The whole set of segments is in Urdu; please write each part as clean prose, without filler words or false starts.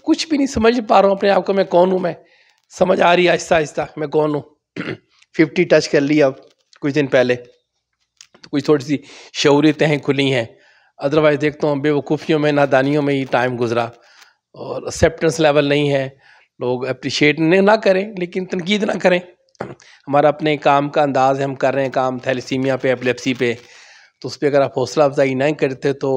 کچھ بھی نہیں سمجھ پا رہا ہوں اپنے آپ کو، میں کون ہوں. میں سمجھ آ رہی ہے آہستہ آہستہ میں کون ہوں. 50 ٹچ کر لی اب کچھ دن پہلے، تو کچھ تھوڑی سی شعوری تہیں کھلی ہیں. ادروائز دیکھتا ہوں بے وقوفیوں میں، نادانیوں میں ہی ٹائم گزرا، اور ایکسیپٹنس لیول نہیں ہے. لوگ اپریشیٹ نہ کریں لیکن تنقید نہ کریں. ہمارا اپنے کام کا انداز ہے، ہم کر رہے ہیں کام تھیلیسیمیا پہ، ایپلیپسی پہ، تو اس پہ اگر آپ حوصلہ افزائی نہیں کرتے تو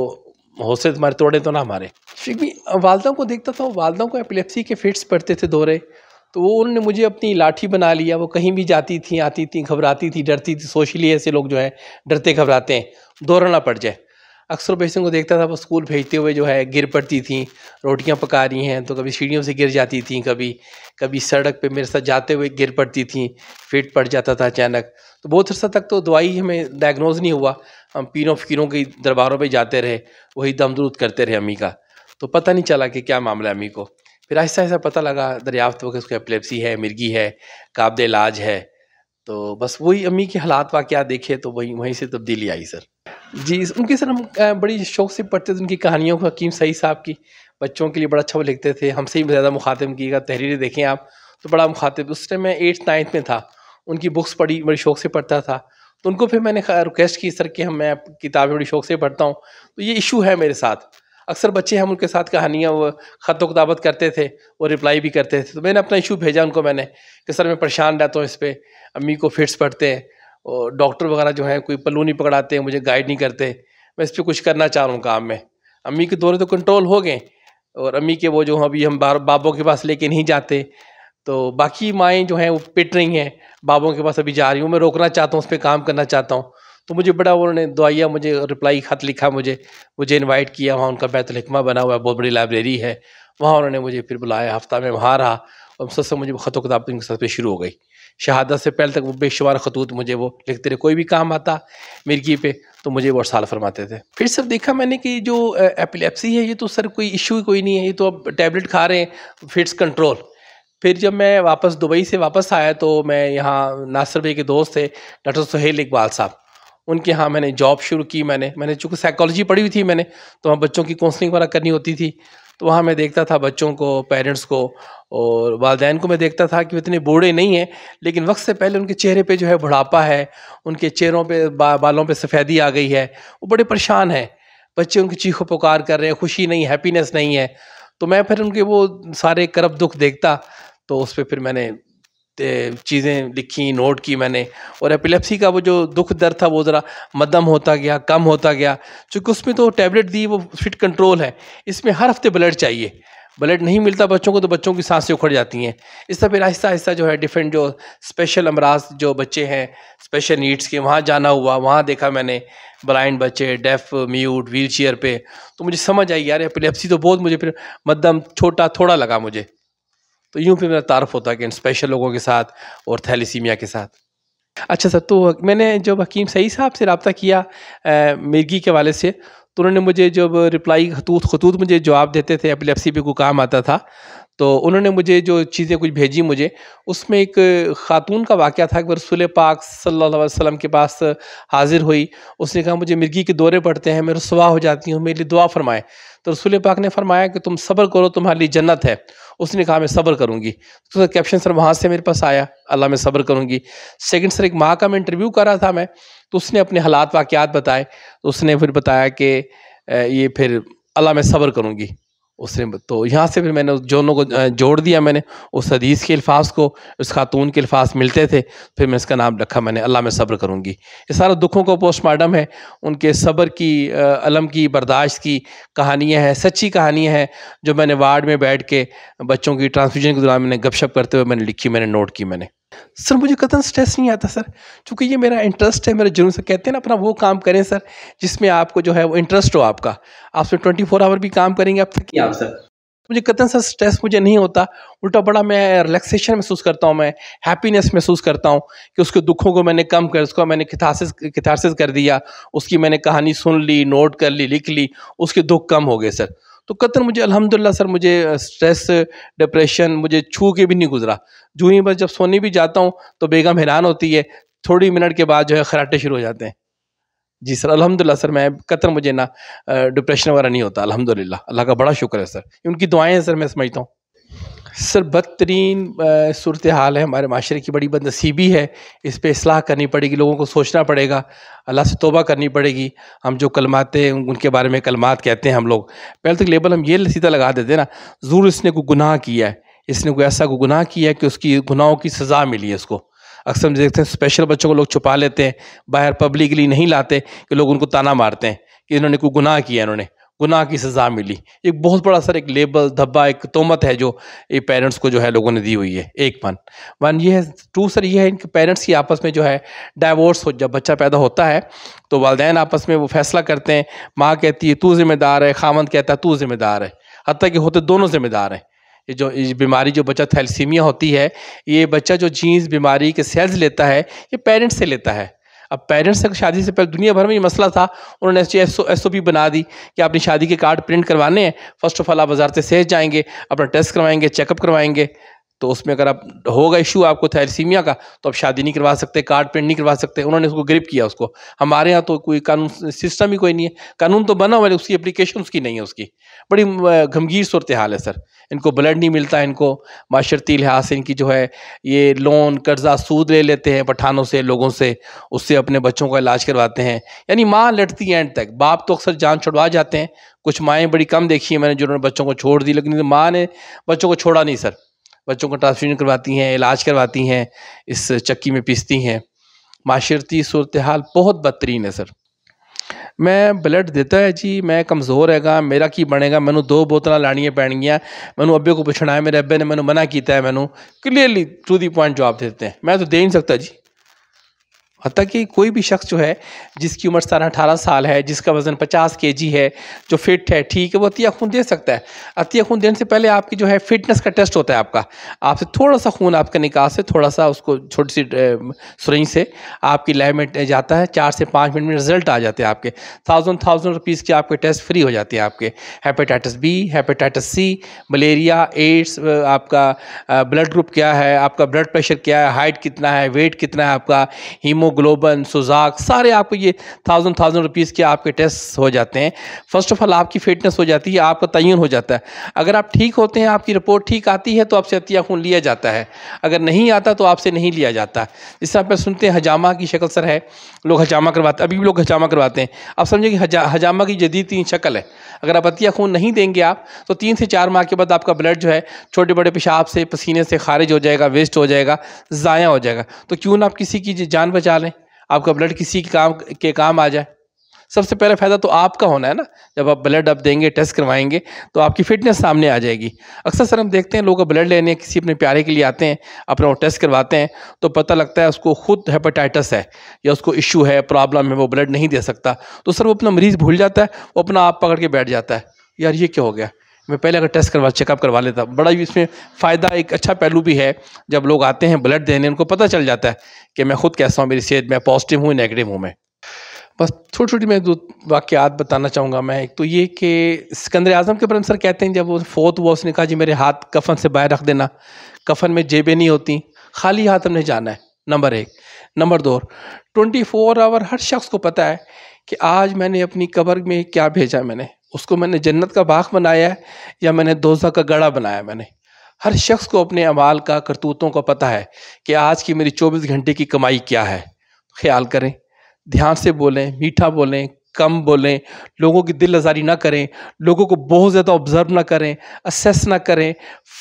حوصلے تمہارے توڑے تو نہ ہمارے. بھی والدہ کو دیکھتا تھا، والدہ کو ایپلیپسی کے فٹس پڑتے تھے دورے، تو وہ انہوں نے مجھے اپنی لاٹھی بنا لیا. وہ کہیں بھی جاتی تھیں، آتی تھیں، گھبراتی تھی، ڈرتی تھی. سوشلی ایسے لوگ جو ہے ڈرتے گھبراتے ہیں، دورہ نہ پڑ جائے. اکثر پیشنٹ کو دیکھتا تھا وہ اسکول بھیجتے ہوئے جو ہے گر پڑتی تھیں. روٹیاں پکا رہی ہیں تو کبھی سیڑھیوں سے گر جاتی تھیں، کبھی سڑک پہ میرے ساتھ جاتے ہوئے گر پڑتی تھیں، فٹ پڑ جاتا تھا اچانک. تو بہت عرصہ تک تو دوائی ہمیں ڈائگنوز نہیں ہوا. ہم پیروں فقیروں کے درباروں پہ جاتے رہے، وہی دم درود کرتے رہے امی کا، تو پتہ نہیں چلا کہ کیا معاملہ ہے امی کو. پھر آہستہ آہستہ پتہ لگا دریافت ہو کہ اس کو ایپلیپسی ہے، مرگی ہے، قابل علاج ہے. تو بس وہی امی کے حالات واقعات دیکھے تو وہیں سے تبدیلی آئی سر. جی ان کے سر ہم بڑی شوق سے پڑھتے تھے ان کی کہانیوں کو. حکیم سعید صاحب کی بچوں کے لیے بڑا اچھا وہ لکھتے تھے. ہم سے ہی زیادہ مخاطب کی گا تحریریں دیکھیں آپ تو بڑا مخاطب. اس ٹائم میں 8th 9th میں تھا، ان کی بکس پڑھی، بڑی شوق سے پڑھتا تھا. تو ان کو پھر میں نے ریکویسٹ کی سر کہ میں کتابیں بڑی شوق سے پڑھتا ہوں، تو یہ ایشو ہے میرے ساتھ. اکثر بچے ہم ان کے ساتھ کہانیاں وہ خط و کتابت کرتے تھے، وہ رپلائی بھی کرتے تھے. تو میں نے اپنا ایشو بھیجا ان کو، میں نے کہ سر میں پریشان رہتا ہوں اس پہ، امی کو فٹس پڑتے ہیں، اور ڈاکٹر وغیرہ جو ہیں کوئی پلو نہیں پکڑاتے ہیں، مجھے گائیڈ نہیں کرتے. میں اس پہ کچھ کرنا چاہ رہا ہوں کام میں. امی کے دورے تو کنٹرول ہو گئے، اور امی کے وہ جو ابھی ہم بابوں کے پاس لے کے نہیں جاتے، تو باقی مائیں جو ہیں وہ پٹ رہی ہیں، بابوں کے پاس ابھی جا رہی ہوں. میں روکنا چاہتا ہوں، اس پہ کام کرنا چاہتا ہوں. تو مجھے بڑا انہوں نے دعائیہ مجھے رپلائی خط لکھا، مجھے انوائٹ کیا. وہاں ان کا بیت الحکمہ بنا ہوا ہے، بہت بڑی لائبریری ہے، وہاں انہوں نے مجھے پھر بلایا. ہفتہ میں وہاں رہا، اور سب سے مجھے خط و کتاب ان کے ساتھ پہ شروع ہو گئی. شہادت سے پہلے تک وہ بے شمار خطوط مجھے وہ لکھتے رہے. کوئی بھی کام آتا مرگی پہ تو مجھے وہ ارسال فرماتے تھے. پھر سر دیکھا میں نے کہ جو ایپیلیپسی ہے یہ تو سر کوئی ایشو ہی کوئی نہیں ہے، یہ تو اب ٹیبلٹ کھا رہے ہیں، فٹس کنٹرول. پھر جب میں واپس دبئی سے واپس آیا تو میں یہاں ناصر بھائی کے دوست تھے ڈاکٹر سہیل اقبال صاحب، ان کے ہاں میں نے جاب شروع کی. میں نے چونکہ سائیکالوجی پڑھی ہوئی تھی میں نے، تو وہاں بچوں کی کونسلنگ وغیرہ کرنی ہوتی تھی. تو وہاں میں دیکھتا تھا بچوں کو، پیرنٹس کو اور والدین کو. میں دیکھتا تھا کہ وہ اتنے بوڑھے نہیں ہیں، لیکن وقت سے پہلے ان کے چہرے پہ جو ہے بڑھاپا ہے، ان کے چہروں پہ بالوں پہ سفیدی آ گئی ہے، وہ بڑے پریشان ہیں. بچے ان کی چیخ و پکار کر رہے ہیں، خوشی نہیں، ہیپینس نہیں ہے. تو میں پھر ان کے وہ سارے کرب دکھ دیکھتا، تو اس پہ پھر میں نے چیزیں لکھی، نوٹ کی میں نے. اور ایپیلیپسی کا وہ جو دکھ درد تھا وہ ذرا مدم ہوتا گیا، کم ہوتا گیا. چونکہ اس میں تو ٹیبلٹ دی، وہ فٹ کنٹرول ہے. اس میں ہر ہفتے بلڈ چاہیے، بلڈ نہیں ملتا بچوں کو تو بچوں کی سانسیں اکھڑ جاتی ہیں. اس طرح پھر آہستہ آہستہ جو ہے ڈفرینٹ جو اسپیشل امراض جو بچے ہیں اسپیشل نیڈس کے، وہاں جانا ہوا. وہاں دیکھا میں نے بلائنڈ بچے، ڈیف، میوٹ، ویل چیئر پہ. تو مجھے سمجھ آئی یار ایپیلیپسی تو بہت مجھے پھر مدم چھوٹا تھوڑا لگا مجھے. تو یوں پھر میرا تعارف ہوتا کہ ان اسپیشل لوگوں کے ساتھ اور تھیلیسیمیا کے ساتھ. اچھا سر، تو میں نے جب حکیم سعید صاحب سے رابطہ کیا مرگی کے حوالے سے، تو انہوں نے مجھے جب رپلائی خطوط مجھے جواب دیتے تھے، ایپیلیپسی پہ کوئی کام آتا تھا، تو انہوں نے مجھے جو چیزیں کچھ بھیجی مجھے، اس میں ایک خاتون کا واقعہ تھا کہ رسول پاک صلی اللہ علیہ وسلم کے پاس حاضر ہوئی. اس نے کہا مجھے مرگی کے دورے پڑتے ہیں، میں رسوا ہو جاتی ہوں، میرے لیے دعا فرمائیں. تو رسول پاک نے فرمایا کہ تم صبر کرو، تمہارے لیے جنت ہے. اس نے کہا میں صبر کروں گی. تو کیپشن سر وہاں سے میرے پاس آیا، اللہ میں صبر کروں گی. سیکنڈ سر ایک ماں کا میں انٹرویو کر رہا تھا میں، تو اس نے اپنے حالات واقعات بتائے. تو اس نے پھر بتایا کہ یہ پھر اللہ میں صبر کروں گی. اس نے تو یہاں سے پھر میں نے دونوں کو جوڑ دیا. میں نے اس حدیث کے الفاظ کو، اس خاتون کے الفاظ ملتے تھے، پھر میں اس کا نام رکھا میں نے اللہ میں صبر کروں گی. یہ سارا دکھوں کو پوسٹ مارٹم ہے، ان کے صبر کی، علم کی، برداشت کی کہانیاں ہیں، سچی کہانیاں ہیں جو میں نے وارڈ میں بیٹھ کے بچوں کی ٹرانسفیوژن کے دوران میں نے گپ شپ کرتے ہوئے میں نے لکھی، میں نے نوٹ کی. میں نے سر مجھے قطعاً سٹریس نہیں آتا سر، چونکہ یہ میرا انٹرسٹ ہے، میرا جنون سے. کہتے ہیں نا اپنا وہ کام کریں سر جس میں آپ کو جو ہے وہ انٹرسٹ ہو، آپ کا، آپ سے 24 آور بھی کام کریں گے آپ تھکیں آپ سر. مجھے قطعاً سر سٹریس مجھے نہیں ہوتا، الٹا بڑا میں ریلیکسیشن محسوس کرتا ہوں، میں ہیپینس محسوس کرتا ہوں کہ اس کے دکھوں کو میں نے کم کر، اس کو میں نے کتھارسس کر دیا، اس کی میں نے کہانی سن لی، نوٹ کر لی، لکھ لی، اس کے دکھ کم ہو گئے سر. تو قطعاً مجھے الحمدللہ سر مجھے سٹریس، ڈپریشن مجھے چھو کے بھی نہیں گزرا. جو ہی بس جب سونے بھی جاتا ہوں تو بیگم حیران ہوتی ہے، تھوڑی منٹ کے بعد جو ہے خراٹے شروع ہو جاتے ہیں. جی سر الحمدللہ سر، میں قطر مجھے نا ڈپریشن وغیرہ نہیں ہوتا الحمدللہ، اللہ کا بڑا شکر ہے سر، ان کی دعائیں ہیں سر، میں سمجھتا ہوں سر بدترین صورتحال ہے ہمارے معاشرے کی، بڑی بد نصیبی ہے، اس پہ اصلاح کرنی پڑے گی، لوگوں کو سوچنا پڑے گا، اللہ سے توبہ کرنی پڑے گی. ہم جو کلمات ہیں ان کے بارے میں کلمات کہتے ہیں ہم لوگ، پہلے تک لیبل ہم یہ سیدھا لگا دیتے ہیں نا، ضرور اس نے کوئی گناہ کیا ہے، اس نے کوئی ایسا کوئی گناہ کیا ہے کہ اس کی گناہوں کی سزا ملی ہے اس کو. اکثر ہم دیکھتے ہیں اسپیشل بچوں کو لوگ چھپا لیتے ہیں، باہر پبلکلی نہیں لاتے کہ لوگ ان کو تانا مارتے ہیں کہ انہوں نے کوئی گناہ کیا، انہوں نے گناہ کی سزا ملی. ایک بہت بڑا سر ایک لیبل دھبا، ایک تہمت ہے جو یہ پیرنٹس کو جو ہے لوگوں نے دی ہوئی ہے. ایک ون یہ ہے. ٹو سر یہ ہے ان کے پیرنٹس کی آپس میں جو ہے ڈائیورس ہو، جب بچہ پیدا ہوتا ہے تو والدین آپس میں وہ فیصلہ کرتے ہیں، ماں کہتی ہے تو ذمہ دار ہے، خاوند کہتا ہے تو ذمہ دار ہے، حتیٰ کہ ہوتے دونوں ذمہ دار ہیں. یہ جو بیماری جو بچہ تھیلسیمیا ہوتی ہے، یہ بچہ جو جینز بیماری کے سیلز لیتا ہے یہ پیرنٹس سے لیتا ہے. اب پیرنٹس سے شادی سے پہلے دنیا بھر میں یہ مسئلہ تھا، انہوں نے ایس او پی بنا دی کہ اپنی شادی کے کارڈ پرنٹ کروانے ہیں، فرسٹ آف آل آپ وزارت صحت جائیں گے، اپنا ٹیسٹ کروائیں گے، چیک اپ کروائیں گے، تو اس میں اگر آپ ہوگا ایشو آپ کو تھیلسیمیا کا تو آپ شادی نہیں کروا سکتے، کارڈ پرنٹ نہیں کروا سکتے. انہوں نے اس کو گرپ کیا اس کو. ہمارے ہاں تو کوئی قانون سسٹم ہی کوئی نہیں ہے، قانون تو بنا ہوا ہے، اس کی اپلیکیشن اس کی نہیں ہے. اس کی بڑی گھمگیر صورتحال ہے سر. ان کو بلڈ نہیں ملتا، ان کو معاشرتی لحاظ سے ان کی جو ہے یہ لون قرضہ سود لے لیتے ہیں پٹھانوں سے، لوگوں سے، اس سے اپنے بچوں کا علاج کرواتے ہیں. یعنی ماں لڑتی ہے اینڈ تک، باپ تو اکثر جان چھڑوا جاتے ہیں. کچھ مائیں بڑی کم دیکھی ہیں میں نے جنہوں نے بچوں کو چھوڑ دی، لیکن ماں نے بچوں کو چھوڑا نہیں سر. بچوں کو ٹرانسفیوژن کرواتی ہیں، علاج کرواتی ہیں، اس چکی میں پیستی ہیں. معاشرتی صورتحال بہت بدترین ہے سر. میں بلڈ دیتا ہے جی، میں کمزور ہے گا، میرا کی بنے گا، میں نے 2 بوتل لانیاں پین گیا، میں نے ابے کو پوچھنا ہے، میرے ابے نے میں نے منع کیتا ہے، میں نے کلیئرلی ٹو دی پوائنٹ جواب دیتے ہیں، میں تو دے نہیں سکتا جی. حتیٰ کہ کوئی بھی شخص جو ہے جس کی عمر 17-18 سال ہے، جس کا وزن 50 kg ہے، جو فٹ ہے، ٹھیک ہے، وہ عطیہ خون دے سکتا ہے. عطیہ خون دینے سے پہلے آپ کی جو ہے فٹنس کا ٹیسٹ ہوتا ہے. آپ سے تھوڑا سا خون آپ کے نکاح سے تھوڑا سا اس کو چھوٹی سی سرنج سے آپ کی لیب میں جاتا ہے، 4 سے 5 منٹ میں رزلٹ آ جاتے ہیں آپ کے. 1000 روپیز کے آپ کے ٹیسٹ فری ہو جاتے ہیں آپ کے. Hepatitis B, hepatitis C, malaria, AIDS, آپ کا بلڈ گروپ کیا ہے، آپ کا بلڈ پریشر کیا ہے، ہائٹ کتنا ہے، ویٹ کتنا ہے آپ کا، ہیموگلوبن، سوزاک، سارے آپ کو یہ 1000 روپیز کے آپ کے ٹیسٹ ہو جاتے ہیں. فرسٹ آف آل آپ کی فٹنس ہو جاتی ہے، آپ کا تعین ہو جاتا ہے. اگر آپ ٹھیک ہوتے ہیں، آپ کی رپورٹ ٹھیک آتی ہے تو آپ سے عطیہ خون لیا جاتا ہے. اگر نہیں آتا تو آپ سے نہیں لیا جاتا. جس طرح پہ سنتے ہیں حجامہ کی شکل سر ہے، لوگ حجامہ کرواتے ہیں، ابھی بھی لوگ حجامہ کرواتے ہیں. آپ سمجھیں کہ حجامہ کی جدید 3 شکل ہے. اگر آپ عطیہ خون نہیں دیں گے آپ تو 3 سے 4 ماہ کے بعد آپ کا بلڈ جو ہے چھوٹے بڑے پیشاب سے، پسینے سے خارج ہو جائے گا، ویسٹ ہو جائے گا، ضائع ہو جائے گا. تو کیوں نہ آپ کسی کی جان بچا لیں، آپ کا بلڈ کسی کے کام آ جائے. سب سے پہلے فائدہ تو آپ کا ہونا ہے نا. جب آپ بلڈ آپ دیں گے، ٹیسٹ کروائیں گے تو آپ کی فٹنس سامنے آ جائے گی. اکثر سر ہم دیکھتے ہیں لوگ بلڈ لینے کسی اپنے پیارے کے لیے آتے ہیں، اپنا وہ ٹیسٹ کرواتے ہیں تو پتہ لگتا ہے اس کو خود ہیپیٹائٹس ہے یا اس کو ایشو ہے، پرابلم ہے، وہ بلڈ نہیں دے سکتا. تو سر وہ اپنا مریض بھول جاتا ہے، وہ اپنا آپ پکڑ کے بیٹھ جاتا ہے، یار یہ کیا ہو گیا، میں پہلے اگر ٹیسٹ چیک اپ کروا لیتا. بڑا ہی اس میں فائدہ، ایک اچھا پہلو بھی ہے. جب لوگ آتے ہیں بلڈ دینے، ان کو پتہ چل جاتا ہے کہ میں خود کیسا ہوں، میری صحت میں پازیٹیو ہوں، نیگیٹو ہوں. میں بس چھوٹی میں 2 واقعات بتانا چاہوں گا میں. ایک تو یہ کہ سکندر اعظم کے بارے میں سر کہتے ہیں جب وہ فوت ہوا اس نے کہا جی میرے ہاتھ کفن سے باہر رکھ دینا، کفن میں جیبیں نہیں ہوتی، خالی ہاتھ ہم نے جانا ہے. نمبر 1. نمبر 2، 24 آور ہر شخص کو پتہ ہے کہ آج میں نے اپنی قبر میں کیا بھیجا. میں نے اس کو، میں نے جنت کا باغ بنایا ہے یا میں نے دوزخ کا گڑھا بنایا. میں نے ہر شخص کو اپنے اعمال کا، کرتوتوں کا پتہ ہے کہ آج کی میری 24 گھنٹے کی کمائی کیا ہے. خیال کریں، دھیان سے بولیں، میٹھا بولیں، کم بولیں، لوگوں کی دل آزاری نہ کریں، لوگوں کو بہت زیادہ آبزرو نہ کریں، اسیس نہ کریں،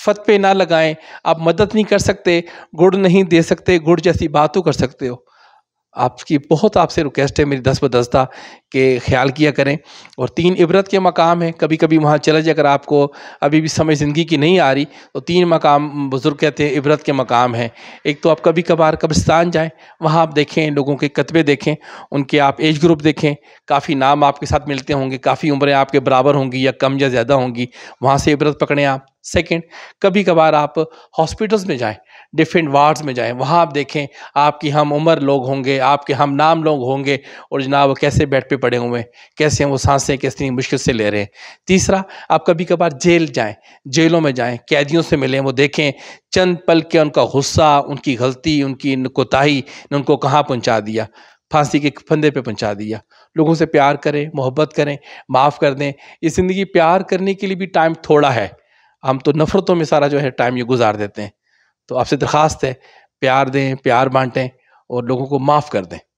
فتوے نہ لگائیں. آپ مدد نہیں کر سکتے، گڑ نہیں دے سکتے، گڑ جیسی باتوں کر سکتے ہو. آپ کی بہت آپ سے ریکویسٹ ہے میری 10 بدستہ کہ خیال کیا کریں. اور 3 عبرت کے مقام ہیں، کبھی کبھی وہاں چلے جائے. اگر آپ کو ابھی بھی سمجھ زندگی کی نہیں آ رہی تو 3 مقام بزرگ کہتے ہیں عبرت کے مقام ہیں. ایک تو آپ کبھی کبھار قبرستان جائیں، وہاں آپ دیکھیں لوگوں کے کتبے دیکھیں، ان کے آپ ایج گروپ دیکھیں، کافی نام آپ کے ساتھ ملتے ہوں گے، کافی عمریں آپ کے برابر ہوں گی یا کم یا زیادہ ہوں گی، وہاں سے عبرت پکڑیں آپ. سیکنڈ، کبھی کبھار آپ ہاسپٹلز میں جائیں، ڈیفرنٹ وارڈز میں جائیں، وہاں آپ دیکھیں آپ کی ہم عمر لوگ ہوں گے، آپ کے ہم نام لوگ ہوں گے، اور جناب وہ کیسے بیڈ پہ پڑے ہوئے ہیں، کیسے وہ سانسیں کتنی مشکل سے لے رہے ہیں. تیسرا، آپ کبھی کبھار جیل جائیں، جیلوں میں جائیں، قیدیوں سے ملیں، وہ دیکھیں چند پل کے ان کا غصہ، ان کی غلطی، ان کی کوتاہی نے ان کو کہاں پہنچا دیا. پھانسی کے پھندے پہ پہنچا دیا. لوگوں سے پیار کریں, محبت کریں, معاف کر دیں. یہ زندگی پیار کرنے کے لیے بھی ٹائم تھوڑا ہے, ہم تو نفرتوں میں سارا جو ہے ٹائم یہ گزار دیتے ہیں. تو آپ سے درخواست ہے پیار دیں, پیار بانٹیں اور لوگوں کو معاف کر دیں.